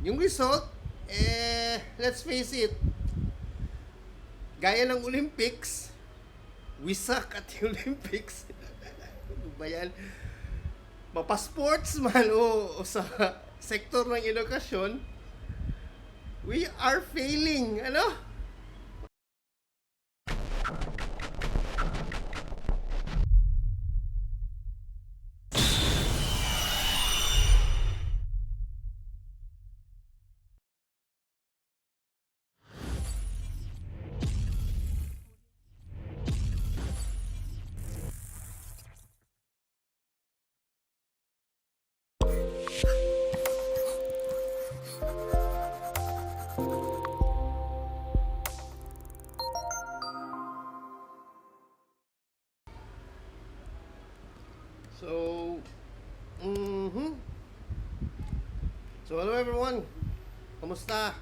Yung result, let's face it, gaya ng Olympics, we suck at the Olympics. Ano ba yan? Mapasports man o sa sektor ng edukasyon, we are failing. Ano? So, mhm. So, hello everyone. Kamusta?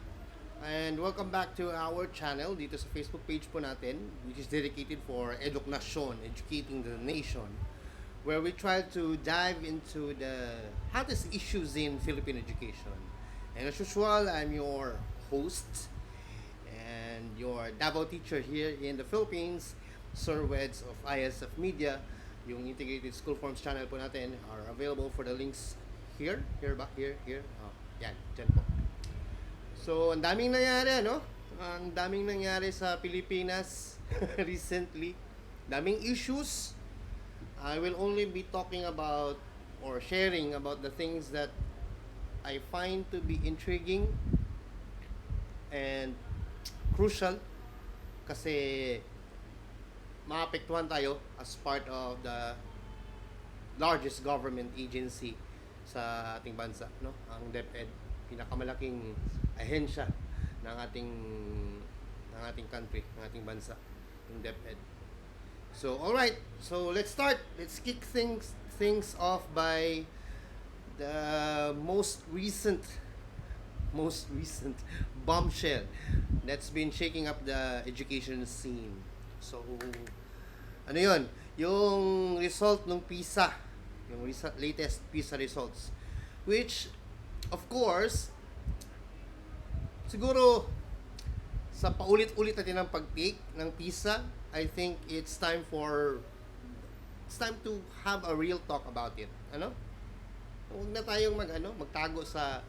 And welcome back to our channel dito sa Facebook page po natin, which is dedicated for Eduknasyon, educating the nation, where we try to dive into the hottest issues in Philippine education. And as usual, I'm your host and your Davao teacher here in the Philippines, Sir Weds of ISF Media. Yung Integrated School Forms channel po natin are available for the links here. Here ba? Here. Oh, yan. Dyan po. So, ang daming nangyari, ano? Ang daming nangyari sa Pilipinas recently. Daming issues. I will only be talking about or sharing about the things that I find to be intriguing and crucial kasi maapektuhan tayo as part of the largest government agency sa ating bansa, no? Ang DepEd, pinakamalaking ahensya ng ating country, ng ating bansa, yung DepEd. So, all right. So, let's start. Let's kick things off by the most recent bombshell that's been shaking up the education scene. So, ano yun? Yung result ng PISA, yung latest PISA results, which, of course, siguro, sa paulit-ulit natin ng pag-take ng PISA, I think it's time to have a real talk about it. Ano? Huwag na tayong magtago sa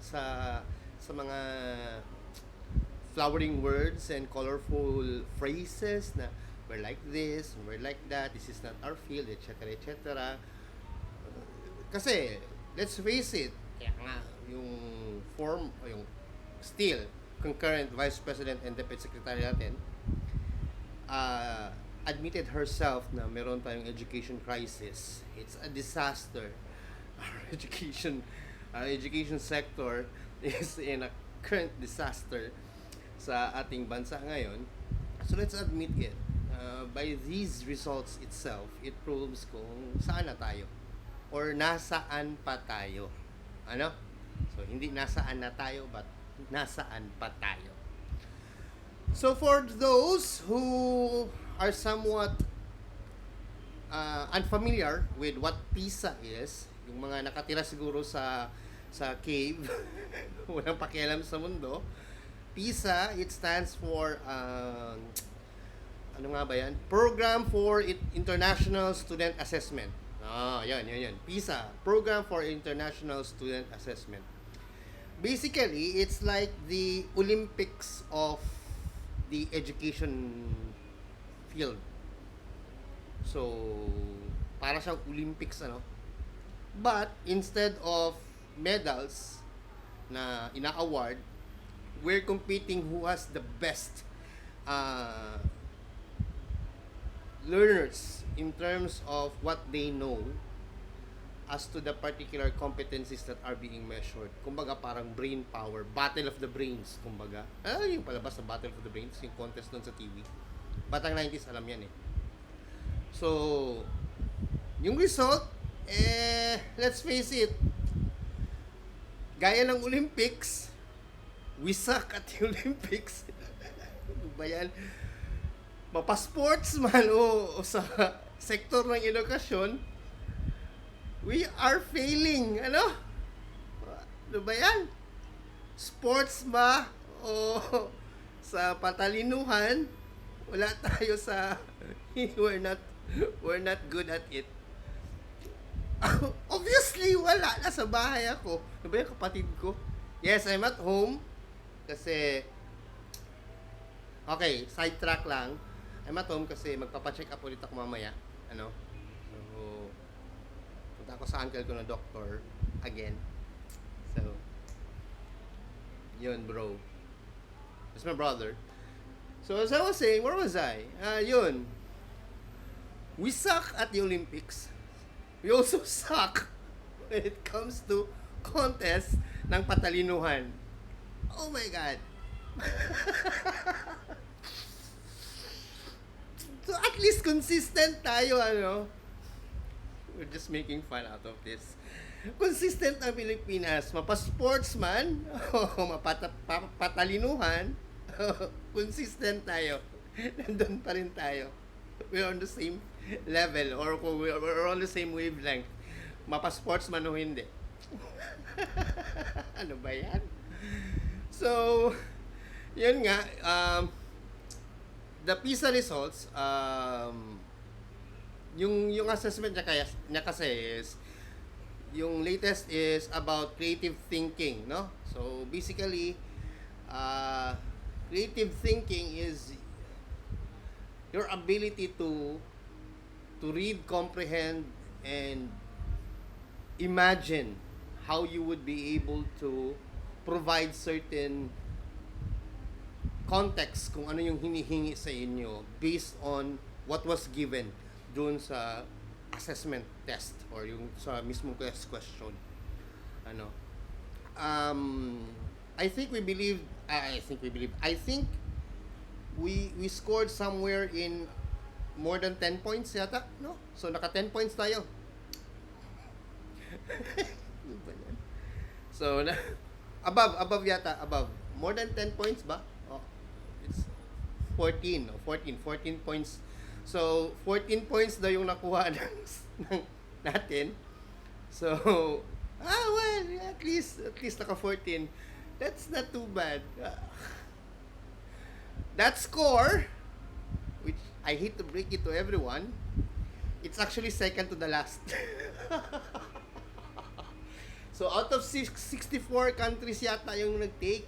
mga flowering words and colorful phrases na we're like this, we're like that, this is not our field, etc. etc. Kasi, let's face it, kaya nga, yung form, o yung still, concurrent Vice President and Deputy Secretary natin, admitted herself na meron tayong education crisis. It's a disaster. Our education sector is in a current disaster sa ating bansa ngayon. So let's admit it. By these results itself, it proves kung saan na tayo or nasaan pa tayo. Ano? So hindi nasaan na tayo but nasaan pa tayo. So for those who are somewhat unfamiliar with what PISA is, yung mga nakatira siguro sa cave, walang pakialam sa mundo, PISA, it stands for ano nga ba yan? Program for International Student Assessment. Yan. PISA, Program for International Student Assessment. Basically, it's like the Olympics of the education field. So, para siyang Olympics, ano? But, instead of medals na ina-award, we're competing who has the best learners in terms of what they know as to the particular competencies that are being measured. Kumbaga parang brain power, battle of the brains, kumbaga. Yung palabas sa Battle of the Brains, yung contest doon sa TV. Batang 90s, alam yan eh. So, yung result, let's face it, gaya ng Olympics, we suck at the Olympics. Ano ba yan? Mapasports man o sa sektor ng edukasyon, we are failing. Ano ba yan? sports ba o sa patalinuhan, wala tayo sa we're not we're not good at it. Obviously, wala. Nasa bahay ako. Ano ba yung kapatid ko? Yes, I'm at home. Kasi, okay, sidetrack lang. I'm at home kasi magpapacheck up ulit ako mamaya. Ano? So, punta ako sa uncle ko na doctor. Again. So, yun bro. That's my brother. So, as I was saying, where was I? Yun. We suck at the Olympics. We also suck when it comes to contest ng patalinuhan. Oh my God. So at least consistent tayo, ano? We're just making fun out of this. Consistent ang Pilipinas. Mapa-sportsman, mapatalinuhan, consistent tayo. Nandun pa rin tayo. We're on the same level or we're on the same wavelength. Mapa-sportsman o hindi. Ano ba yan? So, yun nga, the PISA results, yung assessment niya kasi is, yung latest is about creative thinking, no? So, basically, creative thinking is your ability to read, comprehend, and imagine how you would be able to provide certain context kung ano yung hinihingi sa inyo based on what was given dun sa assessment test or yung sa mismong question. Ano? I think we scored somewhere in more than 10 points yata, no? So naka 10 points tayo. So above yata, above. More than 10 points ba? Oh, it's 14 points. So 14 points daw yung nakuha natin. So well, at least naka 14. That's not too bad. That score, which I hate to break it to everyone, it's actually second to the last. So out of 64 countries yata yung nag-take,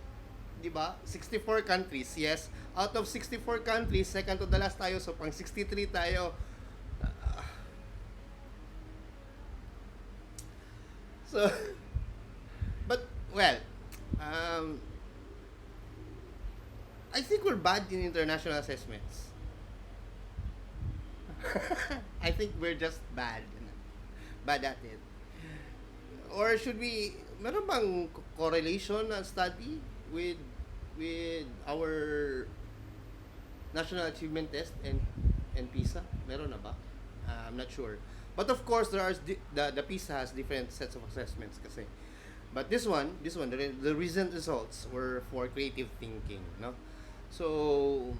di ba? 64 countries, yes. Out of 64 countries, second to the last tayo. So pang 63 tayo. So, but, well, I think we're bad in international assessments. I think we're just bad at it. Or should we, meron bang correlation na study with our national achievement test and PISA? Meron na ba? I'm not sure. But of course, there are the PISA has different sets of assessments kasi. But this one, the recent results were for creative thinking, no? So,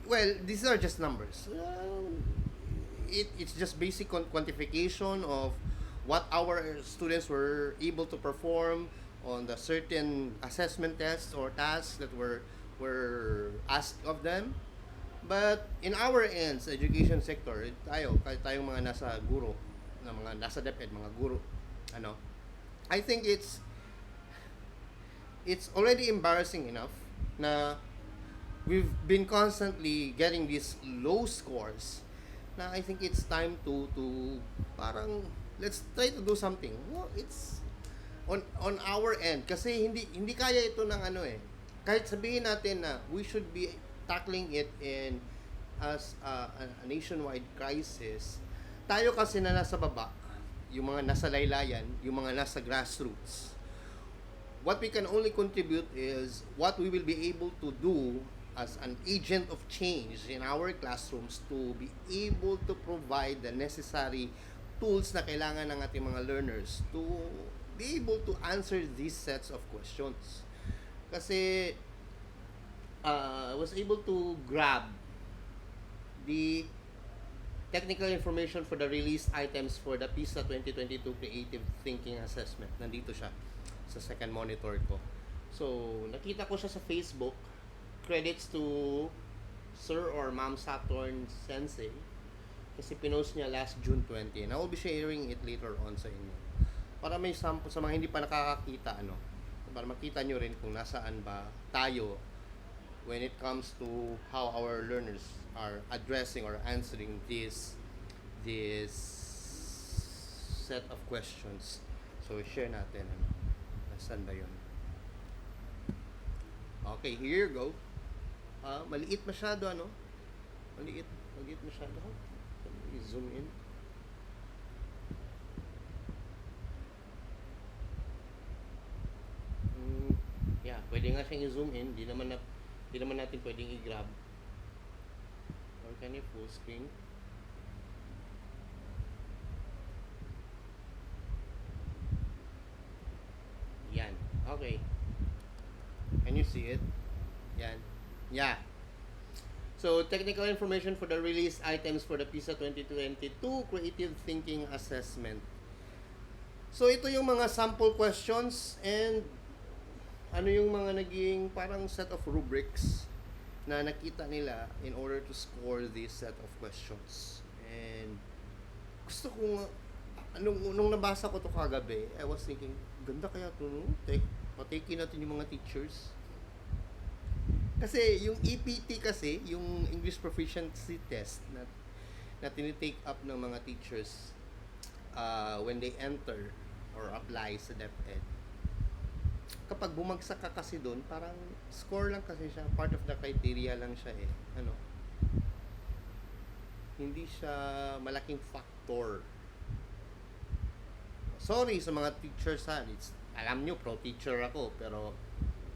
well, these are just numbers. It's just basic quantification of what our students were able to perform on the certain assessment tests or tasks that were asked of them. But in our ends, education sector, kahit tayong mga nasa guro, mga nasa DepEd, mga guro, ano, I think it's already embarrassing enough na we've been constantly getting these low scores na I think it's time to parang let's try to do something. Well, it's on our end kasi hindi kaya ito ng ano eh. Kahit sabihin natin na we should be tackling it in as a nationwide crisis, tayo kasi na nasa baba, yung mga nasa laylayan, yung mga nasa grassroots, what we can only contribute is what we will be able to do as an agent of change in our classrooms to be able to provide the necessary tools na kailangan ng ating mga learners to be able to answer these sets of questions. Kasi I was able to grab the technical information for the released items for the PISA 2022 Creative Thinking Assessment. Nandito siya. sa second monitor ko. So, nakita ko siya sa Facebook. Credits to Sir or Ma'am Saturn Sensei. Kasi pinost niya last June 20. And I will be sharing it later on sa inyo. Para may sample sa mga hindi pa nakakakita, para makita nyo rin kung nasaan ba tayo when it comes to how our learners are addressing or answering this set of questions. So, share natin. Nasaan ba yun? Okay, here you go. Maliit masyado, Maliit masyado. I-zoom in. Yeah, pwede nga siyang i-zoom in. Di naman natin pwedeng i-grab. Or can you full screen? Yan. Okay. Can you see it? Yan. Yeah. So, technical information for the release items for the PISA 2022 Creative Thinking Assessment. So, ito yung mga sample questions and yung mga naging parang set of rubrics na nakita nila in order to score this set of questions. And gusto ko nung nabasa ko to kagabi, I was thinking, ganda kaya to, no? Patakin natin yung mga teachers. Kasi yung EPT kasi, yung English Proficiency Test na tinitake up ng mga teachers when they enter or apply sa DepEd. Kapag bumagsak ka kasi doon, parang score lang kasi siya, part of the criteria lang siya Hindi siya malaking factor. Sorry sa mga teachers alam nyo, pro teacher ako, pero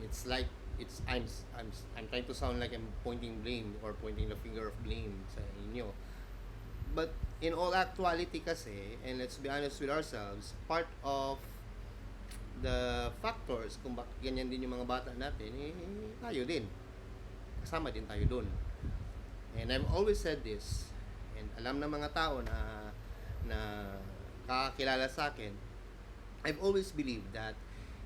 it's like I'm trying to sound like I'm pointing blame or pointing the finger of blame sa inyo. But in all actuality kasi, and let's be honest with ourselves, part of the factors kung bakit ganyan din yung mga bata natin, tayo din. Kasama din tayo dun. And I've always said this, and alam ng mga tao na kakakilala sa akin, I've always believed that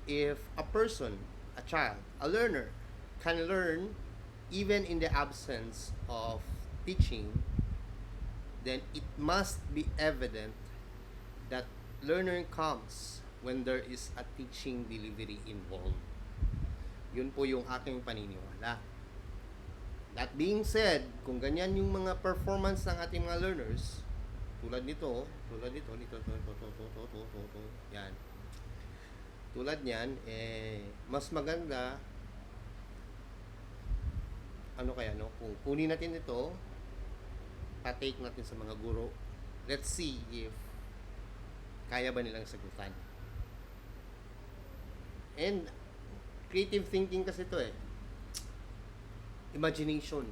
if a person, a child, a learner, can learn even in the absence of teaching, then it must be evident that learning comes when there is a teaching delivery involved. Yun po yung aking paniniwala. That being said, kung ganyan yung mga performance ng ating mga learners, tulad nito, yan. Tulad niyan, mas maganda, kung kunin natin ito, patake natin sa mga guro, let's see if kaya ba nilang sagutan. And, creative thinking kasi ito imagination.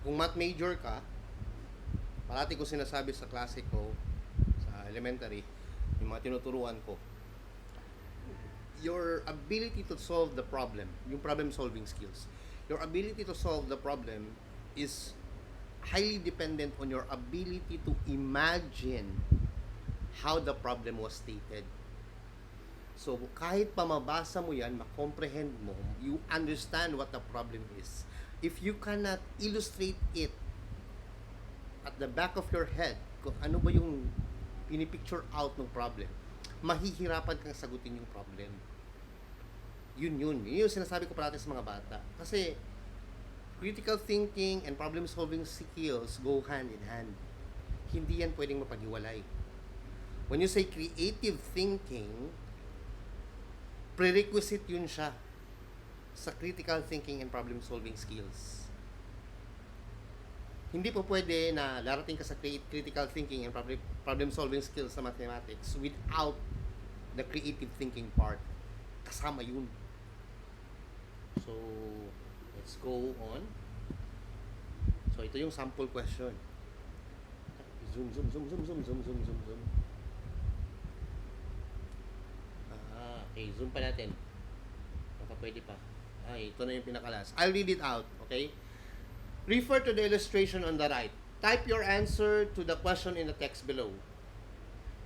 Kung math major ka, parati ko sinasabi sa klase ko, sa elementary, yung mga tinuturuan ko, your ability to solve the problem, yung problem solving skills, your ability to solve the problem is highly dependent on your ability to imagine how the problem was stated. So, kahit pa mabasa mo yan, makomprehend mo, you understand what the problem is. If you cannot illustrate it at the back of your head, kung ano ba yung pinipicture out ng problem, mahihirapan kang sagutin yung problem. Yun yung sinasabi ko parati sa mga bata. Kasi, critical thinking and problem solving skills go hand in hand. Hindi yan pwedeng mapaghiwalay. When you say creative thinking, prerequisite yun siya sa critical thinking and problem solving skills. Hindi po pwede na larating ka sa critical thinking and problem solving skills sa mathematics without the creative thinking part. Kasama yun. So, let's go on. So, ito yung sample question. Zoom. Okay, zoom pa natin. Baka pwede pa. Ito na yung pinakalas. I'll read it out, okay? Refer to the illustration on the right. Type your answer to the question in the text below.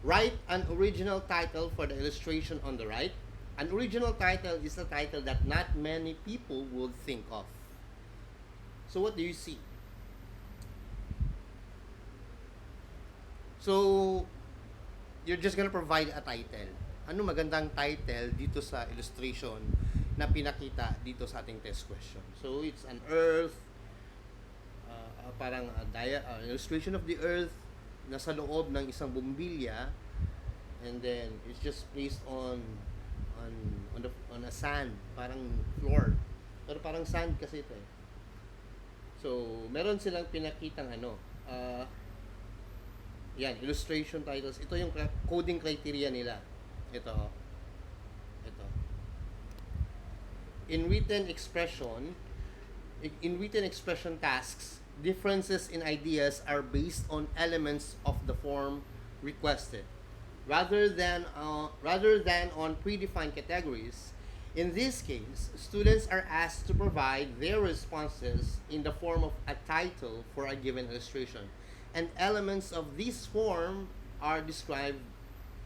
Write an original title for the illustration on the right. An original title is a title that not many people would think of. So what do you see? So, you're just gonna provide a title. Ano magandang title dito sa illustration na pinakita dito sa ating test question? So, it's an earth, parang illustration of the earth nasa loob ng isang bumbilya, and then it's just placed on a sand, parang floor. Pero parang sand kasi ito eh. So, meron silang pinakitang yan, illustration titles. Ito yung coding criteria nila. Ito. Ito. In written expression tasks, differences in ideas are based on elements of the form requested, rather than on predefined categories. In this case, students are asked to provide their responses in the form of a title for a given illustration, and elements of this form are described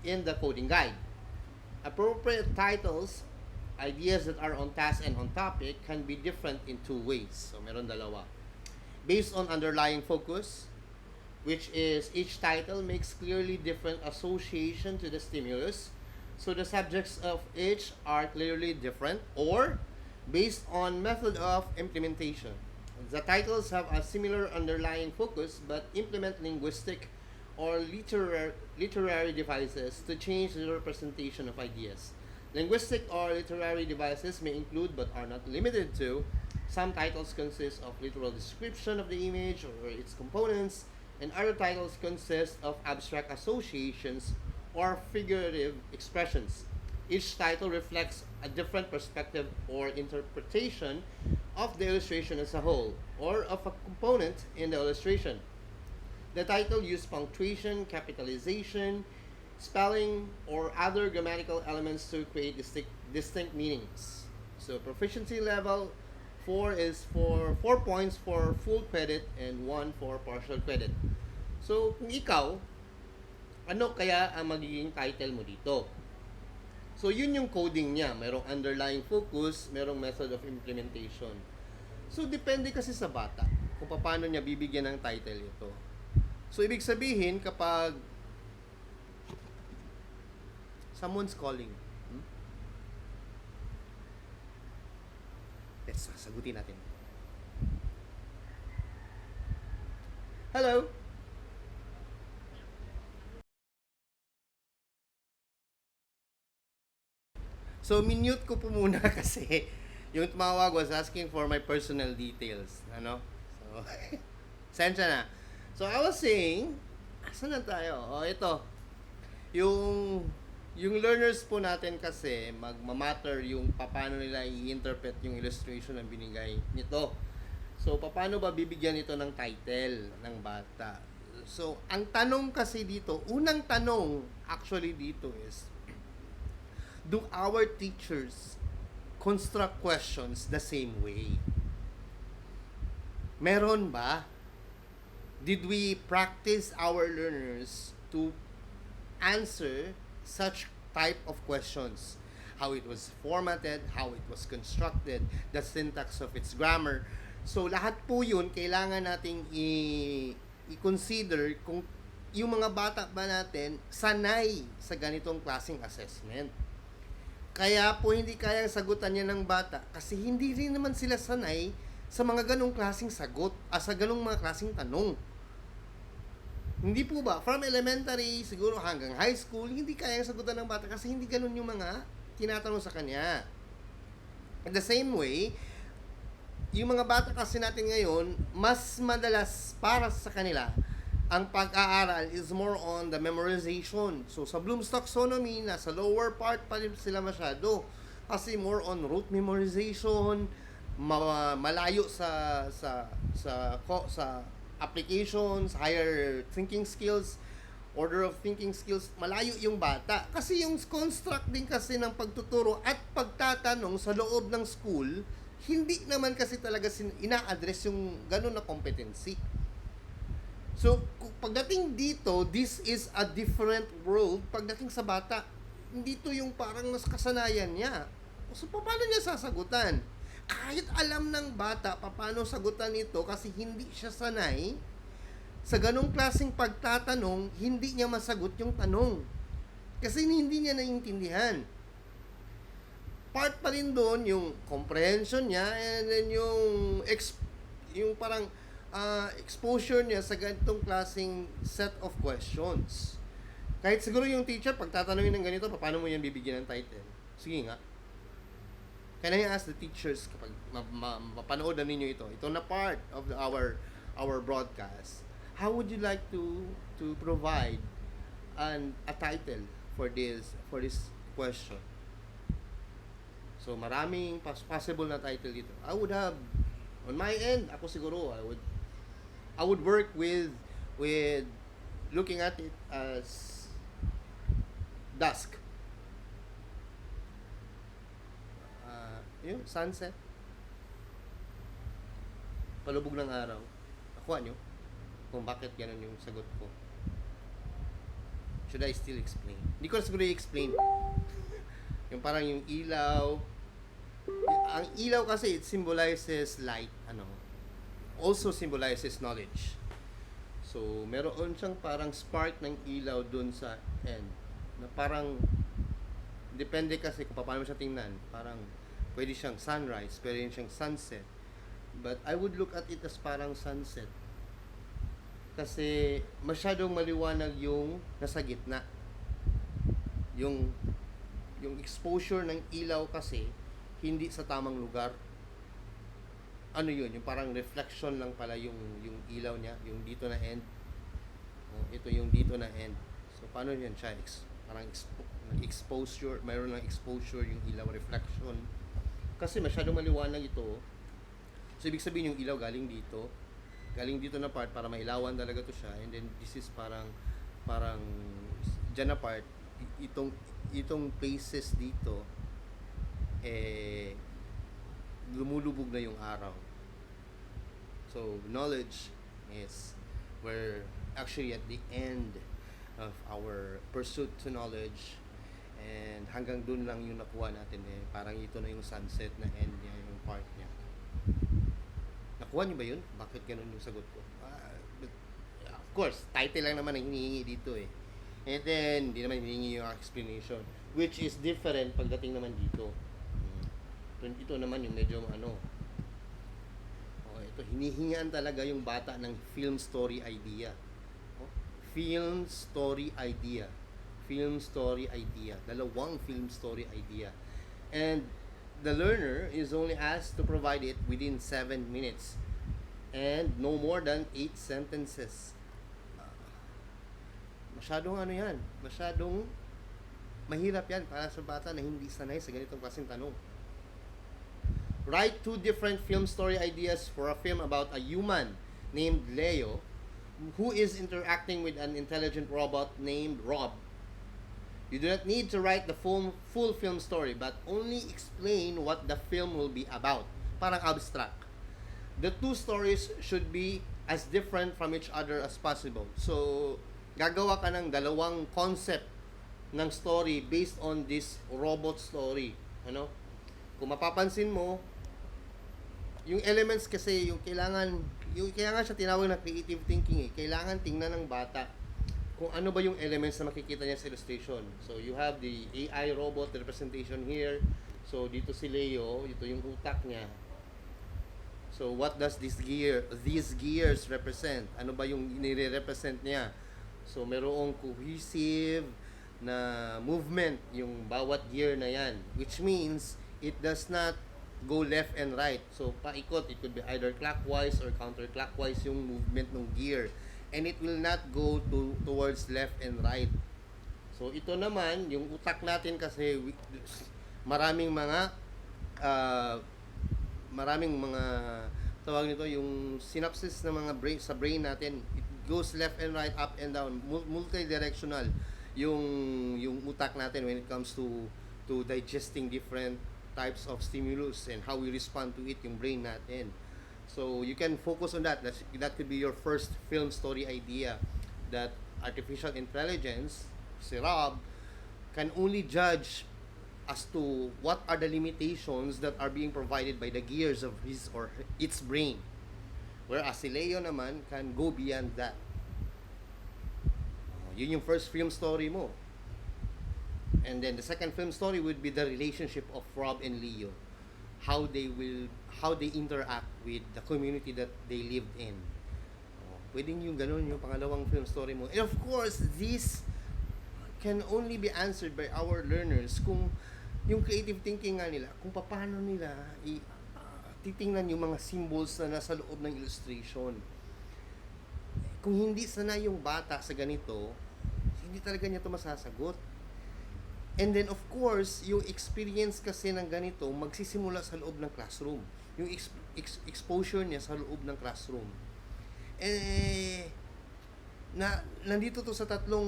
in the coding guide. Appropriate titles, ideas that are on task and on topic, can be different in two ways. So, meron dalawa. Based on underlying focus, which is each title makes clearly different association to the stimulus, so the subjects of each are clearly different, or based on method of implementation. The titles have a similar underlying focus but implement linguistic or literary devices to change the representation of ideas. Linguistic or literary devices may include but are not limited to: some titles consist of literal description of the image or its components, and other titles consist of abstract associations or figurative expressions. Each title reflects a different perspective or interpretation of the illustration as a whole, or of a component in the illustration. The title uses punctuation, capitalization, spelling, or other grammatical elements to create distinct meanings. So proficiency level 4 is for 4 points for full credit and 1 for partial credit. So kung ikaw, ano kaya ang magiging title mo dito? So, yun yung coding niya. Merong underlying focus, merong method of implementation. So, depende kasi sa bata kung paano niya bibigyan ng title ito. So, ibig sabihin, kapag someone's calling, let's sagutin natin. Hello? So, minute ko po muna kasi yung tumawag was asking for my personal details. Ano? So, sensya na. So, I was saying, asan na tayo? Ito. Yung learners po natin kasi, magmamatter yung paano nila i-interpret yung illustration na binigay nito. So, paano ba bibigyan ito ng title ng bata? So, ang tanong kasi dito, unang tanong actually dito is, do our teachers construct questions the same way? Meron ba? Did we practice our learners to answer such type of questions? How it was formatted, how it was constructed, the syntax of its grammar. So, lahat po yun, kailangan nating i-consider kung yung mga bata ba natin sanay sa ganitong klaseng assessment. Kaya po hindi kayang sagutan niya ng bata kasi hindi rin naman sila sanay sa mga ganong klaseng sagot, sa ganong mga klaseng tanong. Hindi po ba? From elementary, siguro hanggang high school, hindi kayang sagutan ng bata kasi hindi ganon yung mga tinatanong sa kanya. In the same way, yung mga bata kasi natin ngayon, mas madalas para sa kanila, ang pag-aaral is more on the memorization. So, sa Bloom's taxonomy, nasa lower part pa rin sila masyado. Kasi more on rote memorization, malayo sa applications, higher thinking skills, order of thinking skills, malayo yung bata. Kasi yung construct din kasi ng pagtuturo at pagtatanong sa loob ng school, hindi naman kasi talaga ina-address yung ganun na competency. So, pagdating dito, this is a different world. Pagdating sa bata, hindi to yung parang nas kasanayan niya. So, paano niya sasagutan? Kahit alam ng bata paano sagutan ito kasi hindi siya sanay, sa ganong klaseng pagtatanong, hindi niya masagot yung tanong. Kasi hindi niya naiintindihan. Part pa rin doon yung comprehension niya and then yung parang exposure niya sa ganitong klaseng set of questions. Kahit siguro yung teacher, pag tatanungin ng ganito, paano mo yan bibigyan ng title? Sige nga. Can I ask the teachers kapag mapanood na ninyo ito na part of our broadcast, how would you like to provide a title for this question? So maraming possible na title dito. I would have on my end, ako siguro I would work with looking at it as dusk. Yung sunset. Palubog ng araw. Nakuha nyo kung bakit ganun yung sagot ko. Should I still explain? Hindi ko na siguro i-explain. Yung parang yung ilaw. Ang ilaw kasi it symbolizes light. Also symbolizes knowledge. So, meron siyang parang spark ng ilaw dun sa end. Na parang, depende kasi kung paano mo siya tingnan. Parang, pwede siyang sunrise, pwede siyang sunset. But I would look at it as parang sunset. Kasi masyadong maliwanag yung nasa gitna. Yung exposure ng ilaw kasi hindi sa tamang lugar. Ano yun? Yung parang reflection lang pala yung ilaw niya, yung dito na end. Ito yung dito na end. So paano yun siya? Parang exposure, mayroon ng exposure yung ilaw reflection. Kasi masyadong maliwanag ito. So ibig sabihin yung ilaw galing dito na part para mailawan talaga to siya, and then this is parang dyan na part, itong places dito lumulubog na yung araw. So knowledge is we're actually at the end of our pursuit to knowledge, and hanggang dun lang yung nakuha natin parang ito na yung sunset na end niya, yung part niya. Nakuha niyo ba yun? Bakit ganun yung sagot ko? But, of course, title lang naman ang hinihingi dito And then, hindi naman hinihingi yung explanation, which is different pagdating naman dito. Ito naman yung medyo ito, hinihingaan talaga yung bata ng film story idea. Film story idea. Dalawang film story idea. And the learner is only asked to provide it within 7 minutes and no more than 8 sentences. Masyadong yan. Masyadong mahirap yan para sa bata na hindi sanay sa ganitong klaseng tanong. Write 2 different film story ideas for a film about a human named Leo who is interacting with an intelligent robot named Rob. You do not need to write the full film story, but only explain what the film will be about. Parang abstract. The 2 stories should be as different from each other as possible. So, gagawa ka ng dalawang concept ng story based on this robot story. Kung mapapansin mo, yung elements kasi, kaya nga siya tinawag na creative thinking Kailangan tingnan ng bata kung ano ba yung elements na makikita niya sa illustration. So, you have the AI robot representation here. So, dito si Leo, ito yung utak niya. So, what does these gears represent? Ano ba yung nire-represent niya? So, merong cohesive na movement yung bawat gear na yan. Which means, it does not go left and right. So, paikot. It could be either clockwise or counterclockwise yung movement ng gear. And it will not go towards left and right. So, ito naman, yung utak natin kasi maraming mga tawag nito, yung synapses ng mga brain sa brain natin, it goes left and right, up and down, multidirectional yung utak natin when it comes to digesting different types of stimulus and how we respond to it, yung brain natin. So you can focus on that. That could be your first film story idea, that artificial intelligence, si Rob, can only judge as to what are the limitations that are being provided by the gears of his or its brain. Whereas si Leo naman can go beyond that. Yun yung first film story mo. And then the second film story would be the relationship of Rob and Leo. How they interact with the community that they lived in. Pwedeng yung ganun yung pangalawang film story mo. And of course, this can only be answered by our learners kung yung creative thinking nga nila, kung paano nila titingnan yung mga symbols na nasa loob ng illustration. Kung hindi sanay yung bata sa ganito, hindi talaga niya ito masasagot. And then of course, yung experience kasi ng ganito magsisimula sa loob ng classroom. Yung exposure niya sa loob ng classroom. Nandito to sa tatlong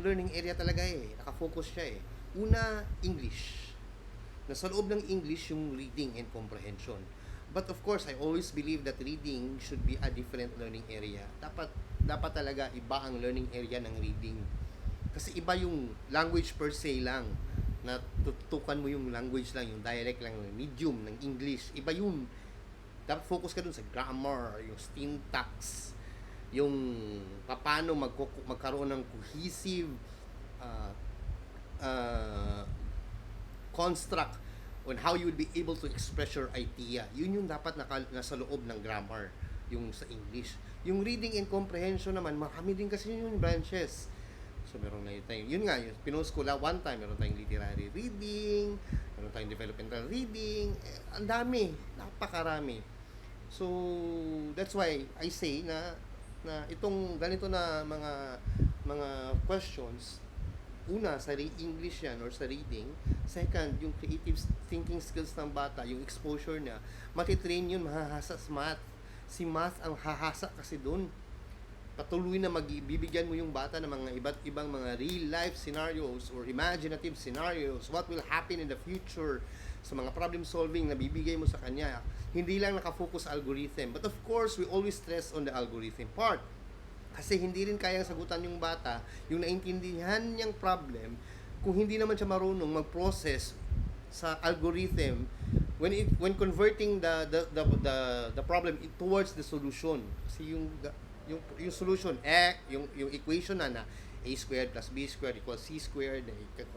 learning area talaga Nakafocus siya Una, English. Nasa loob ng English yung reading and comprehension. But of course, I always believe that reading should be a different learning area. Dapat talaga iba ang learning area ng reading. Kasi iba yung language per se lang. Natutukan mo yung language lang, yung dialect lang, yung medium ng English. Iba yun. Dapat focus ka dun sa grammar, yung syntax, yung paano magkaroon ng cohesive construct on how you would be able to express your idea. Yun yung dapat nasa loob ng grammar, yung sa English. Yung reading and comprehension naman, marami din kasi yung branches. So, meron na yun nga, yung pinost ko one time, meron tayong literary reading, meron tayong developmental reading, ang dami, napakarami. So, that's why I say na itong ganito na mga questions, una, sa English yan or sa reading. Second, yung creative thinking skills ng bata, yung exposure niya, matitrain yun, mahahasa sa math. Si math ang hahasa kasi dun. Patuloy na bibigyan mo yung bata ng mga iba't ibang mga real life scenarios or imaginative scenarios, what will happen in the future sa mga problem solving na bibigay mo sa kanya. Hindi lang nakafocus sa algorithm, but of course we always stress on the algorithm part kasi hindi rin kayang sagutan yung bata yung naintindihan niyang problem kung hindi naman siya marunong mag-process sa algorithm when converting the problem towards the solution. Kasi yung solution, yung equation na a squared plus b squared equals c squared,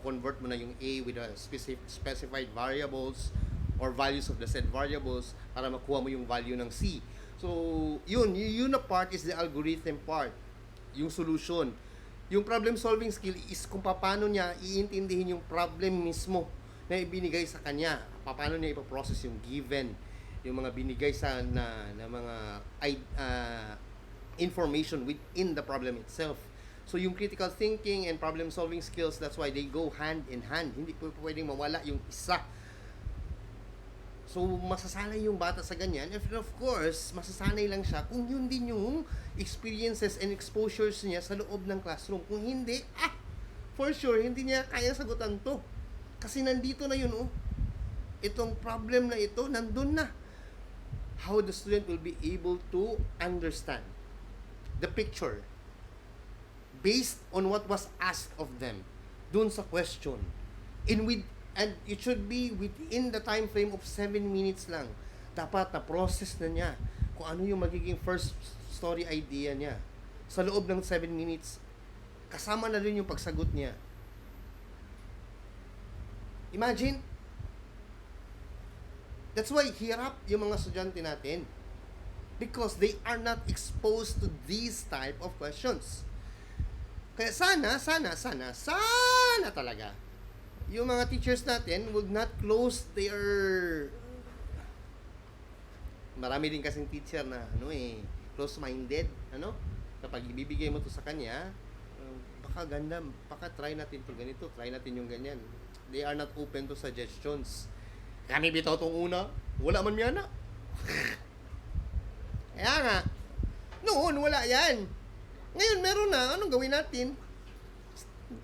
convert mo na yung a with a specified variables or values of the said variables para makuha mo yung value ng c. So, yun na part is the algorithm part, yung solution. Yung problem solving skill is kung paano niya iintindihin yung problem mismo na ibinigay sa kanya, paano niya ipoprocess yung given, yung mga binigay na mga information within the problem itself. So yung critical thinking and problem solving skills, that's why they go hand in hand. Hindi pwedeng mawala yung isa. So masasanay yung bata sa ganyan. And of course, masasanay lang siya kung yun din yung experiences and exposures niya sa loob ng classroom. Kung hindi, for sure, hindi niya kaya sagutan to. Kasi nandito na yun, itong problem na ito, nandun na. How the student will be able to understand the picture based on what was asked of them dun sa question, and it should be within the time frame of 7 minutes lang. Dapat na process na niya kung ano yung magiging first story idea niya sa loob ng 7 minutes. Kasama na rin yung pagsagot niya. Imagine, that's why hirap yung mga estudyante natin, because they are not exposed to these type of questions. Kaya sana talaga yung mga teachers natin would not close their... Marami din kasing teacher na close-minded, kapag ibibigay mo to sa kanya, baka ganda, baka try natin to ganito, try natin yung ganyan. They are not open to suggestions. Kami bitaw tong una, wala man yan na. Kaya nga, noon wala yan. Ngayon meron na, anong gawin natin?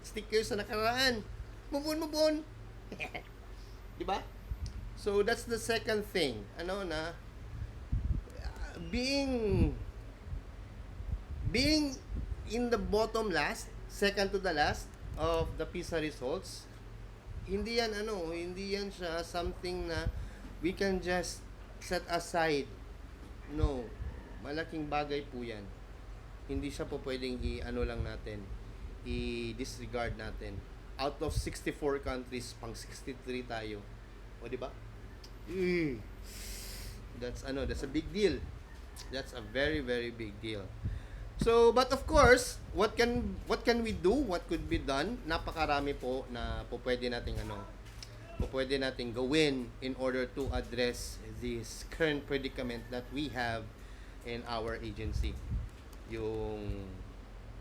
Stickers sa nakaraan. Move on. Diba? So that's the second thing. being being in the bottom last, second to the last of the PISA results, hindi yan siya something na we can just set aside. No, malaking bagay po yan. Hindi siya po pwedeng i-ano lang natin, i-disregard natin. Out of 64 countries, pang 63 tayo. O, di ba? That's a big deal. That's a very, very big deal. So, but of course, what can we do? What could be done? Napakarami po na pwede nating gawin in order to address this current predicament that we have in our agency. Yung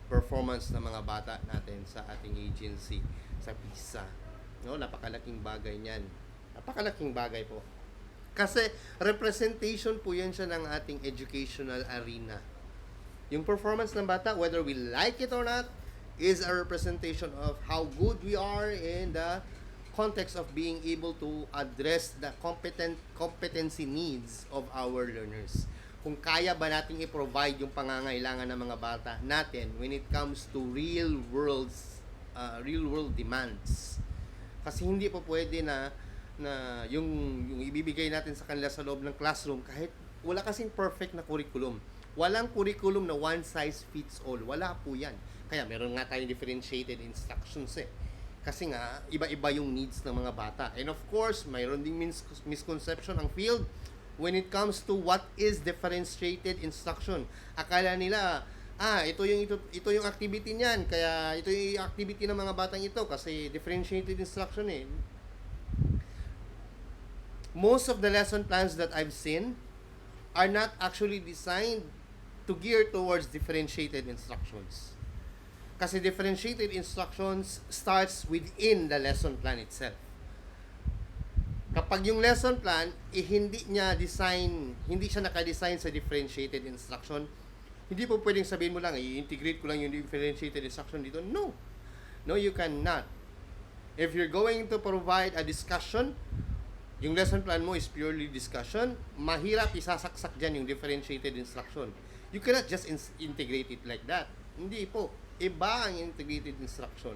performance ng mga bata natin sa ating agency, sa PISA. No, napakalaking bagay niyan. Napakalaking bagay po. Kasi representation po yan siya ng ating educational arena. Yung performance ng bata, whether we like it or not, is a representation of how good we are in the context of being able to address the competency needs of our learners. Kung kaya ba nating i-provide yung pangangailangan ng mga bata natin when it comes to real world demands. Kasi hindi po pwede na yung ibibigay natin sa kanila sa loob ng classroom kahit wala kasing perfect na curriculum. Walang curriculum na one size fits all. Wala po yan. Kaya meron nga tayong differentiated instructions eh. Kasi nga, iba-iba yung needs ng mga bata. And of course, mayroon ding misconception ang field when it comes to what is differentiated instruction. Akala nila, ito yung activity niyan, kaya ito yung activity ng mga batang ito kasi differentiated instruction eh. Most of the lesson plans that I've seen are not actually designed to gear towards differentiated instructions. Kasi differentiated instructions starts within the lesson plan itself. Kapag yung lesson plan, hindi siya naka-design sa differentiated instruction, hindi po pwedeng sabihin mo lang, i-integrate ko lang yung differentiated instruction dito. No. No, you cannot. If you're going to provide a discussion, yung lesson plan mo is purely discussion, mahirap isasaksak dyan yung differentiated instruction. You cannot just integrate it like that. Hindi po. Iba ang integrated instruction.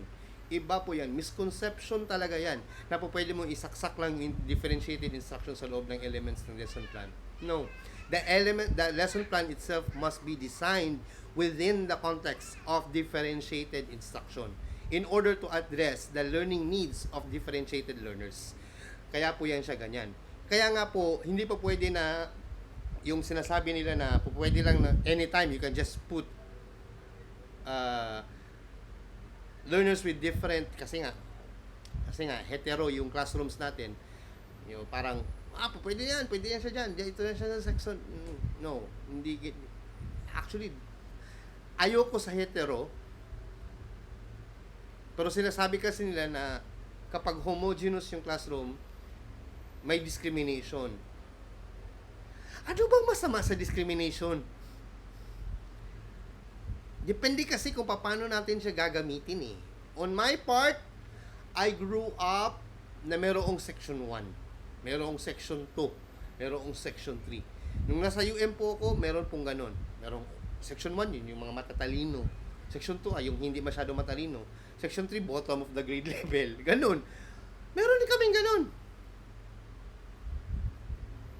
Iba po yan. Misconception talaga yan. Na po pwede mong isaksak lang yung differentiated instruction sa loob ng elements ng lesson plan. No. The lesson plan itself must be designed within the context of differentiated instruction in order to address the learning needs of differentiated learners. Kaya po yan siya ganyan. Kaya nga po, hindi po pwede na yung sinasabi nila na po pwede lang na anytime you can just put learners with different kasi nga hetero yung classrooms natin. Yung parang pwede yan siya diyan. Ito na siya sa section. No, hindi actually ayoko sa hetero. Pero sinasabi kasi nila na kapag homogeneous yung classroom, may discrimination. Ano bang masama sa discrimination? Depende kasi kung paano natin siya gagamitin eh. On my part, I grew up na merong section 1, merong section 2, merong section 3. Nung nasa UM po ako, meron pong ganon. Merong section 1, yun yung mga matatalino. Section 2, yung hindi masyado matalino. Section 3, bottom of the grade level. Ganon. Meron din kaming ganon.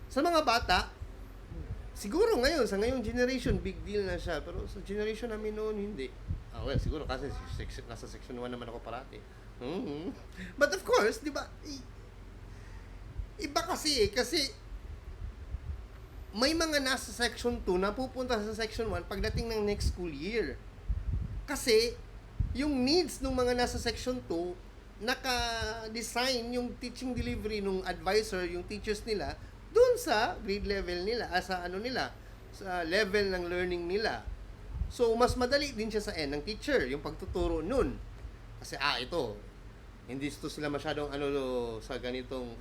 Sa mga bata, siguro ngayon, sa ngayong generation, big deal na siya. Pero sa generation namin noon, hindi. Well, siguro kasi nasa section 1 naman ako parati. But of course, di ba, iba kasi kasi may mga nasa section 2 na pupunta sa section 1 pagdating ng next school year. Kasi, yung needs ng mga nasa section 2, naka-design yung teaching delivery ng advisor, yung teachers nila, doon sa grade level nila, sa level ng learning nila. So, mas madali din siya sa end ng teacher, yung pagtuturo nun. Kasi, ito, hindi ito sila masyadong sa ganitong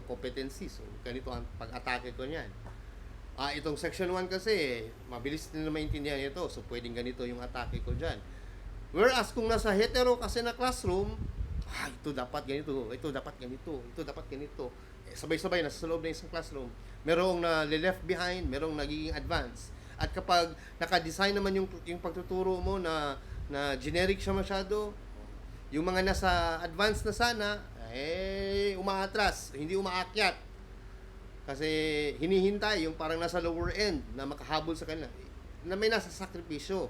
competency. So, ganito ang pag-atake ko niyan. Itong section 1 kasi, mabilis nila maintindihan ito. So, pwedeng ganito yung atake ko dyan. Whereas, kung nasa hetero kasi na classroom, ito dapat ganito, ito dapat ganito, ito dapat ganito. Sabay-sabay nasa loob ng isang classroom. Merong na left behind, merong nagiging advance. At kapag naka-design naman yung pagtuturo mo na generic siya masyado, yung mga nasa advance na sana, umaatras, hindi umaakyat. Kasi hinihintay yung parang nasa lower end na makahabol sa kanila, na may nasa sakripisyo.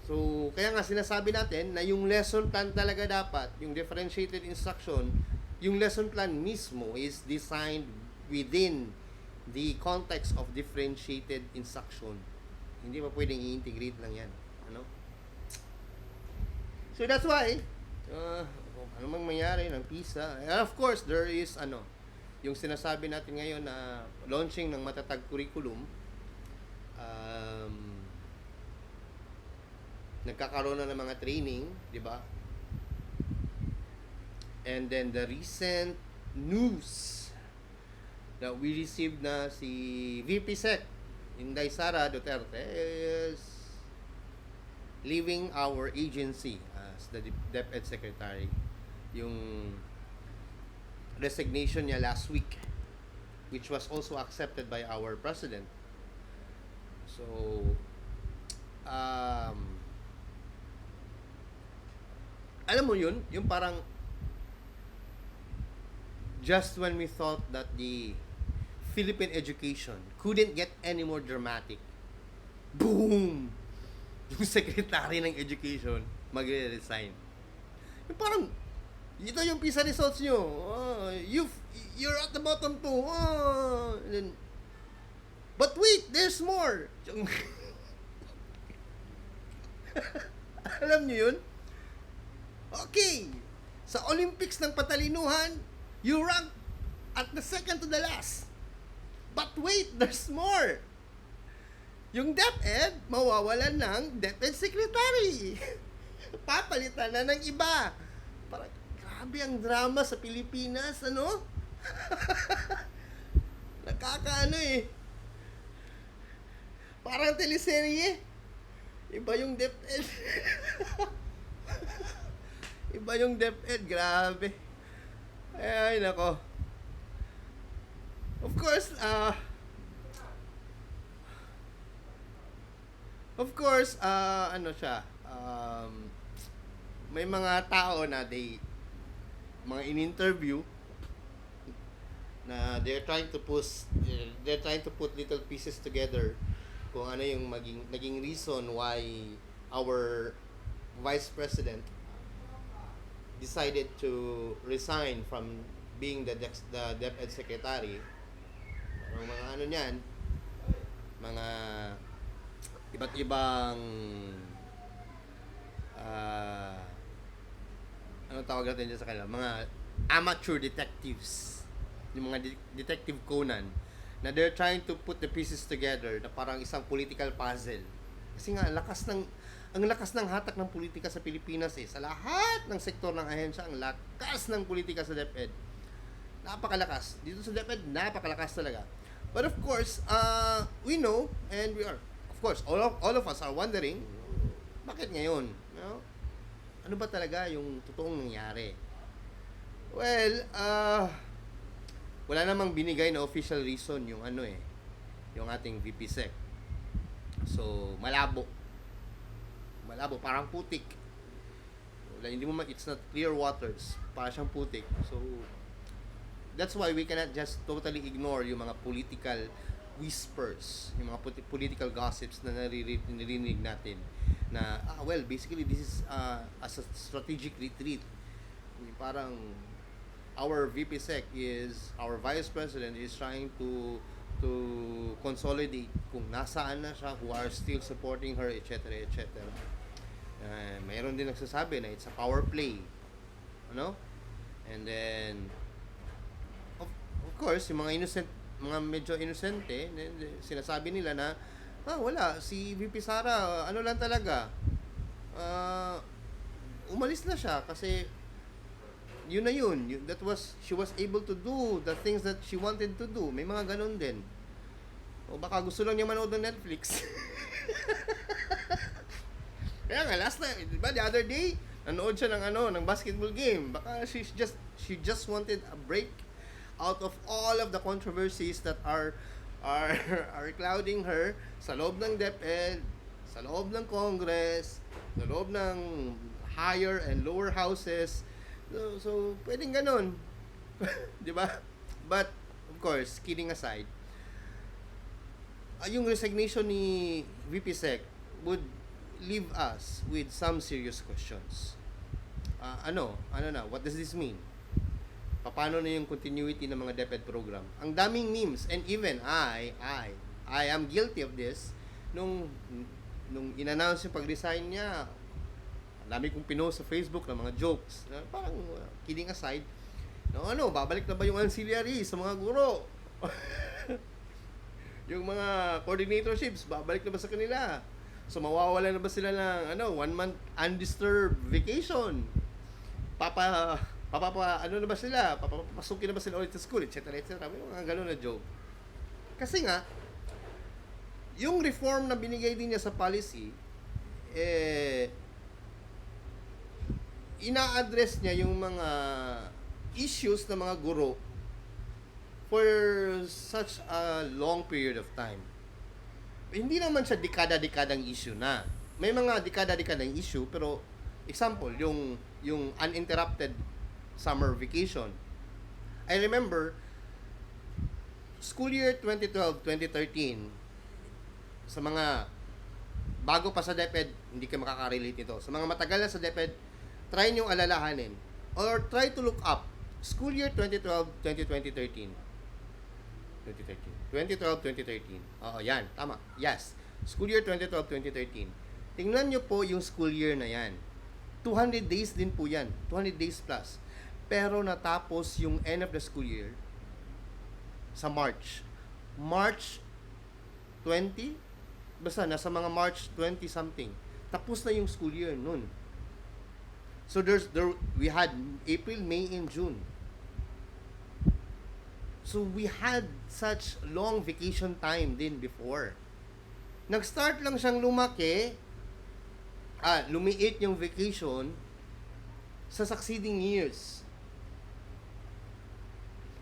So, kaya nga sinasabi natin na yung lesson plan talaga dapat, yung differentiated instruction, yung lesson plan mismo is designed within the context of differentiated instruction. Hindi pa pwedeng i-integrate lang yan. Ano? So, that's why, ano mang mangyari ng PISA. And of course, there is, yung sinasabi natin ngayon na launching ng matatag curriculum, nagkakaroon na ng mga training, di ba? And then the recent news that we received na si VP Sec, Inday Sara Duterte, is leaving our agency as the DepEd Secretary. Yung resignation niya last week, which was also accepted by our President. So, alam mo yun, yung parang just when we thought that the Philippine education couldn't get any more dramatic, boom! Yung secretary ng education magre-resign. Yung parang, ito yung PISA results nyo. You're at the bottom too. Then, but wait, there's more. Alam nyo yun? Okay, sa Olympics ng patalinuhan, you rank at the second to the last. But wait, there's more. Yung DepEd, mawawalan ng DepEd Secretary. Papalitan na ng iba. Parang, grabe ang drama sa Pilipinas, ano? Nakakaano eh. Parang teleserye. Iba yung DepEd. Iba yung DepEd, grabe. Ay, nako. Of course, ano siya, may mga tao na mga in-interview na they're trying to put little pieces together kung ano yung naging reason why our Vice President decided to resign from being the DepEd Secretary. Mga ano niyan, mga iba't ibang ano tawag natin dyan sa kanila, mga amateur detectives, yung mga Detective Conan, na they're trying to put the pieces together na parang isang political puzzle. Kasi nga, ang lakas ng hatak ng politika sa Pilipinas sa lahat ng sektor ng ahensya, ang lakas ng politika sa DepEd. Napakalakas. Dito sa DepEd, napakalakas talaga. But of course, we know, and we are, of course, all of us are wondering, bakit ngayon? No? Ano ba talaga yung totoong nangyari? Well, wala namang binigay na official reason yung yung ating VP Sec. So, malabo, parang putik. Wala, hindi mo it's not clear waters, parang siyang putik. So, that's why we cannot just totally ignore yung mga political whispers, yung mga political gossips na narinig natin na, well, basically this is as a strategic retreat. Parang our VP Sec our Vice President is trying to consolidate kung nasaan na siya, who are still supporting her, etc. Mayroon din nagsasabi na it's a power play. And then of course, yung mga medyo innocente, sinasabi nila na wala, si VP Sara, ano lang talaga, umalis na siya kasi yun na yun. She was able to do the things that she wanted to do. May mga ganun din. O baka gusto lang niya manood ng Netflix. Kaya nga, last time, diba, the other day, Nanood siya ng basketball game. Baka she just wanted a break out of all of the controversies that are are clouding her sa loob ng DepEd, sa loob ng Congress, sa loob ng higher and lower houses. So pwedeng ganun. 'Di ba? But of course, kidding aside, yung resignation ni VP Sec would leave us with some serious questions. What does this mean? Paano na yung continuity ng mga DepEd program? Ang daming memes, and even I am guilty of this. Nung in-announce yung pag-resign niya, ang dami kong pinost sa Facebook ng mga jokes. Parang kidding aside, babalik na ba yung ancillary sa mga guro? Yung mga coordinatorships, babalik na ba sa kanila? So mawawala na ba sila ng 1 month undisturbed vacation? Na ba sila? Papapasukin na ba sila ulit sa school, etc. May mga gano'n na joke. Kasi nga, yung reform na binigay din niya sa policy, ina-address niya yung mga issues ng mga guro for such a long period of time. Hindi naman siya dekada-dekadang issue na. May mga dekada-dekadang issue, pero example, yung uninterrupted summer vacation. I remember, school year 2012-2013, sa mga bago pa sa DepEd, hindi ka makaka-relate nito. Sa mga matagal na sa DepEd, try nyo alalahanin or try to look up school year 2012-2013. 2012-2013. Oo, yan. Tama. Yes. School year 2012-2013. Tingnan nyo po yung school year na yan. 200 days din po yan. 200 days plus. Pero natapos yung end of the school year sa March. March 20? Basta, nasa mga March 20 something. Tapos na yung school year nun. So we had April, May, and June. So we had such long vacation time din before. Nag-start lang siyang lumiit yung vacation sa succeeding years.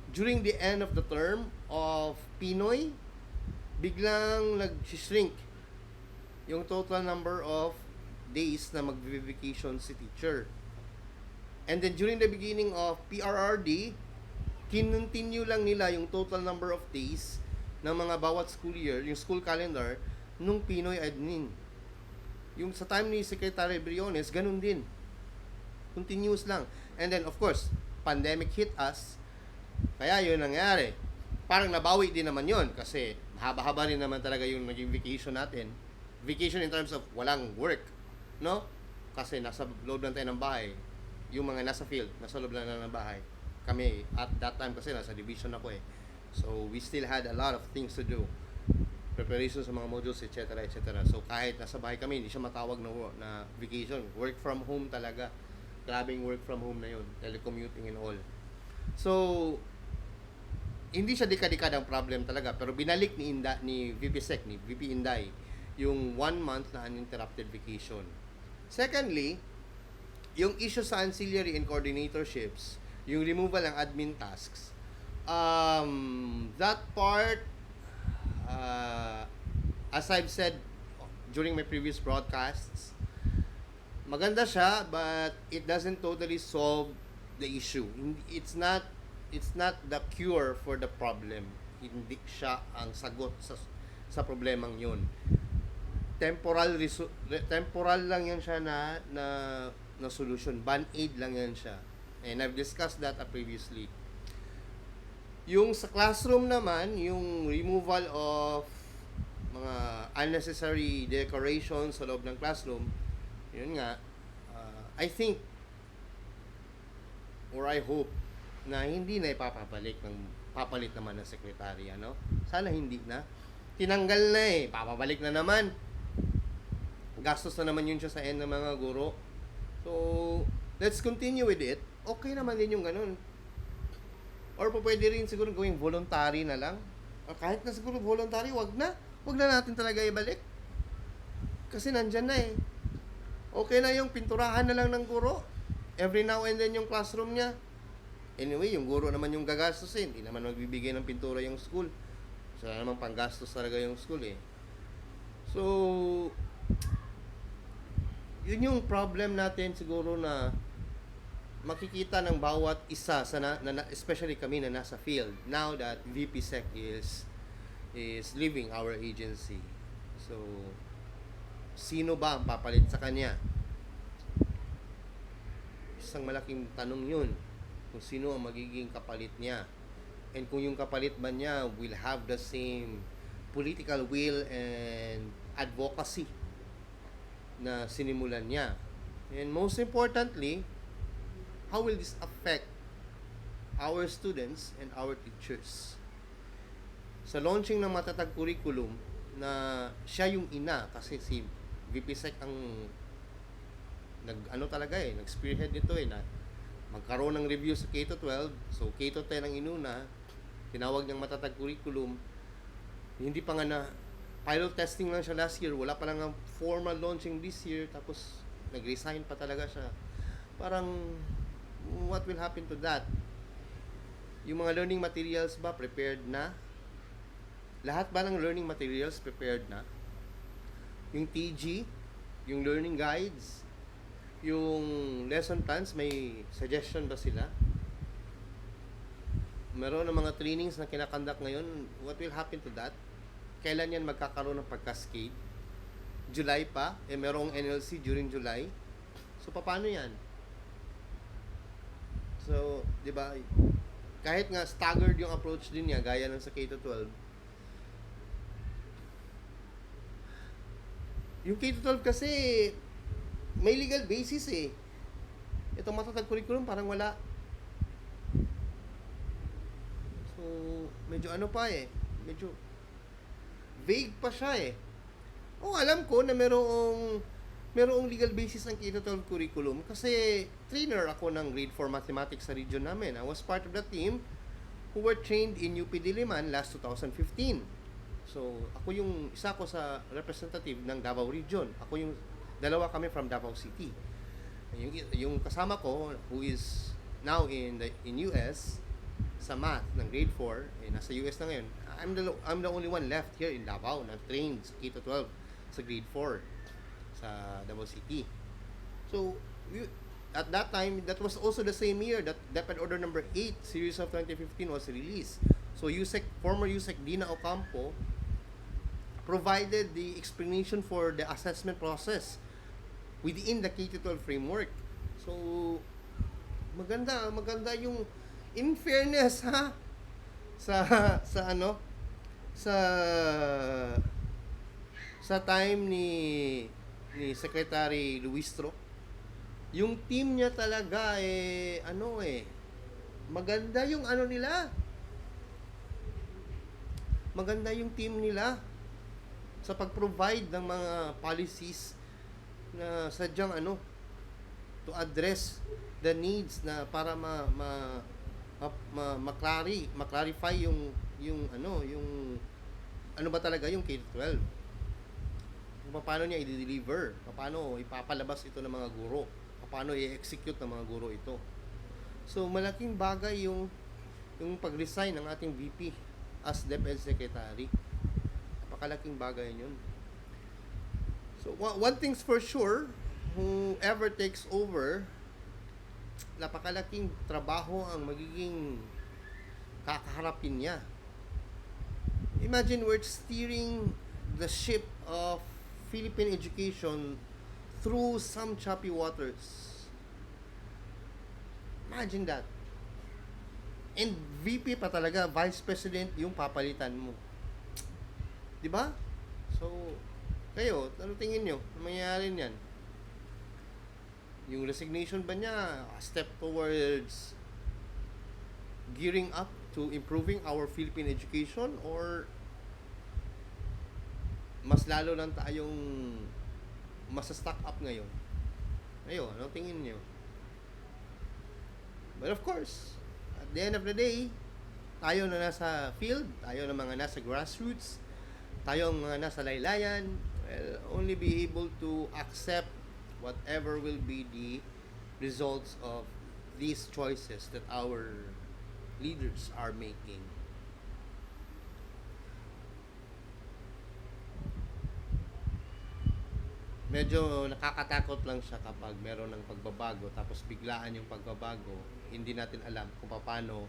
During the end of the term of Pinoy, biglang nag-shrink yung total number of days na mag-vacation si teacher. And then during the beginning of PRRD, kinontinue lang nila yung total number of days ng mga bawat school year, yung school calendar, nung Pinoy admin. Yung sa time ni Secretary Briones, ganun din. Continuous lang. And then, of course, pandemic hit us. Kaya yun nangyari. Parang nabawi din naman yun kasi haba-haba rin naman talaga yung naging vacation natin. Vacation in terms of walang work. No? Kasi nasa loob lang tayo ng bahay. Yung mga nasa field, nasa loob lang ng bahay. Kami, at that time kasi nasa division ako eh. So, we still had a lot of things to do. Preparation sa mga modules, etc. So, kahit nasa bahay kami, hindi siya matawag na vacation. Work from home talaga. Grabing work from home na yun. Telecommuting and all. So, hindi siya dekada-dekadang problem talaga. Pero binalik ni VP Sec, ni VP Inday, yung 1 month na uninterrupted vacation. Secondly, yung issue sa ancillary and coordinatorships, yung removal ng admin tasks, that part, as I've said during my previous broadcasts, maganda siya, but it doesn't totally solve the issue. It's not the cure for the problem. Hindi siya ang sagot sa problemang yun. Temporal lang yan siya na solution. Band-aid lang yan siya. And I've discussed that previously. Yung sa classroom naman, yung removal of mga unnecessary decorations sa loob ng classroom, yun nga, I think, or I hope, na hindi na papalit naman ng sekretary, ano? Sana hindi na. Tinanggal na eh, papabalik na naman. Gastos na naman yun siya sa end ng mga guro. So, let's continue with it. Okay naman din yung ganun. Or pwede rin siguro gawing voluntary na lang. Or kahit na siguro voluntary, wag na natin talaga ibalik. Kasi nandyan na eh. Okay na yung pinturahan na lang ng guro. Every now and then yung classroom niya. Anyway, yung guro naman yung gagastusin. Hindi naman magbibigay ng pintura yung school. So, naman panggastos talaga yung school eh. So, yun yung problem natin siguro na makikita ng bawat isa sa especially kami na nasa field now that VP Sec is leaving our agency. So, sino ba ang papalit sa kanya? Isang malaking tanong yun. Kung sino ang magiging kapalit niya. And kung yung kapalit ba niya will have the same political will and advocacy na sinimulan niya. And most importantly, how will this affect our students and our teachers? Sa launching ng matatag curriculum na siya yung ina kasi si VP Sec ang nag-spearhead nito na magkaroon ng review sa K-12. So K-10 ang inuna, tinawag niyang matatag curriculum. Hindi pa nga na pilot testing lang siya last year, wala pa lang ang formal launching this year, tapos nag-resign pa talaga siya. Parang what will happen to that? Yung mga learning materials ba prepared na? Lahat ba ng learning materials prepared na? Yung TG, yung learning guides, yung lesson plans, may suggestion ba sila? Meron ng mga trainings na kinakandak ngayon, what will happen to that? Kailan yan magkakaroon ng pag-cascade? July pa, merong NLC during July. So, paano yan? So, di ba, kahit nga staggered yung approach din niya, gaya ng sa K-12, yung K-12 kasi, may legal basis eh. Itong matatag curriculum parang wala. So, medyo medyo vague pa siya eh. Alam ko na merong legal basis ang K-12 curriculum kasi trainer ako ng grade 4 mathematics sa region namin. I was part of the team who were trained in UP Diliman last 2015. So, isa ko sa representative ng Davao region. Dalawa kami from Davao City. Yung kasama ko who is now in US sa math ng grade 4, nasa US na ngayon. I'm the only one left here in Davao na trained sa K-12 sa grade 4 sa Davao City. So, at that time, that was also the same year that DepEd Order number 8 series of 2015 was released. So, former USEC Dina Ocampo provided the explanation for the assessment process within the K-12 framework. So, maganda yung in fairness sa time ni Secretary Luistro, yung team niya talaga maganda yung maganda yung team nila sa pag-provide ng mga policies na sadyang to address the needs na para ma-clarify yung ba talaga yung K-12. Paano niya i-deliver, paano ipapalabas ito ng mga guro, paano i-execute ng mga guro ito. So malaking bagay yung pag-resign ng ating VP as DepEd Secretary. Napakalaking bagay yun. So one thing's for sure, whoever takes over, napakalaking trabaho ang magiging kakaharapin niya. Imagine we're steering the ship of Philippine education through some choppy waters. Imagine that. And VP pa talaga, Vice President yung papalitan mo. Di ba? So, kayo, ano tingin nyo? Ano mangyayari niyan? Yung resignation ba niya a step towards gearing up to improving our Philippine education, or mas lalo lang tayong masa-stock up ngayon? Ayun, ano tingin nyo? But of course, at the end of the day, tayo na nasa field, tayo na mga nasa grassroots, tayo ang mga nasa laylayan, will only be able to accept whatever will be the results of these choices that our leaders are making. Medyo nakakatakot lang siya kapag meron ng pagbabago tapos biglaan yung pagbabago, hindi natin alam kung paano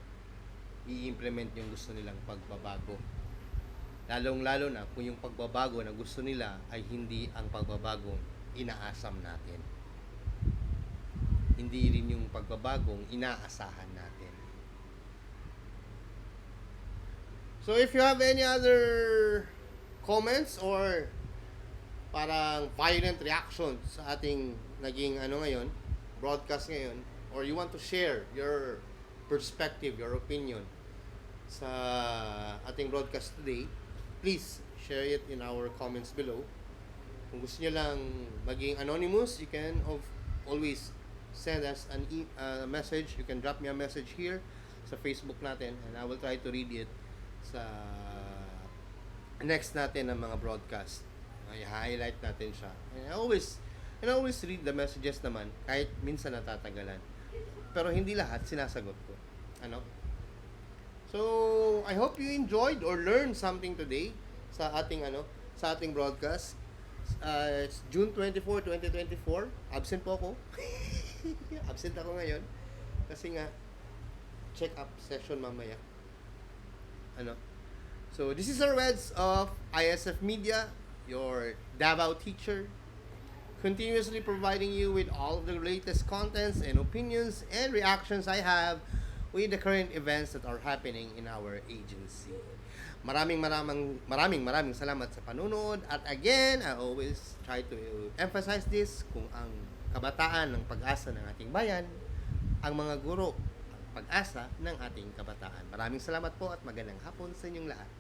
i-implement yung gusto nilang pagbabago. Lalong-lalo na kung yung pagbabago na gusto nila ay hindi ang pagbabagong inaasam natin. Hindi rin yung pagbabagong inaasahan natin. So if you have any other comments or parang violent reactions sa ating naging ngayon, broadcast ngayon, or you want to share your perspective, your opinion sa ating broadcast today, please share it in our comments below. Kung gusto niyo lang maging anonymous, you can always send us a message. You can drop me a message here sa Facebook natin and I will try to read it sa next natin ng mga broadcast. I-highlight natin siya. And I always read the messages naman kahit minsan natatagalan. Pero hindi lahat sinasagot ko. So, I hope you enjoyed or learned something today sa ating broadcast. It's June 24, 2024. Absent po ako. Absent ako ngayon kasi nga check up session mamaya. So, this is our Reds of ISF Media, your Davao teacher, continuously providing you with all of the latest contents and opinions and reactions I have with the current events that are happening in our agency. Maraming salamat sa panunood. At again, I always try to emphasize this, kung ang kabataan ng pag-asa ng ating bayan, ang mga guro, ang pag-asa ng ating kabataan. Maraming salamat po at magandang hapon sa inyong lahat.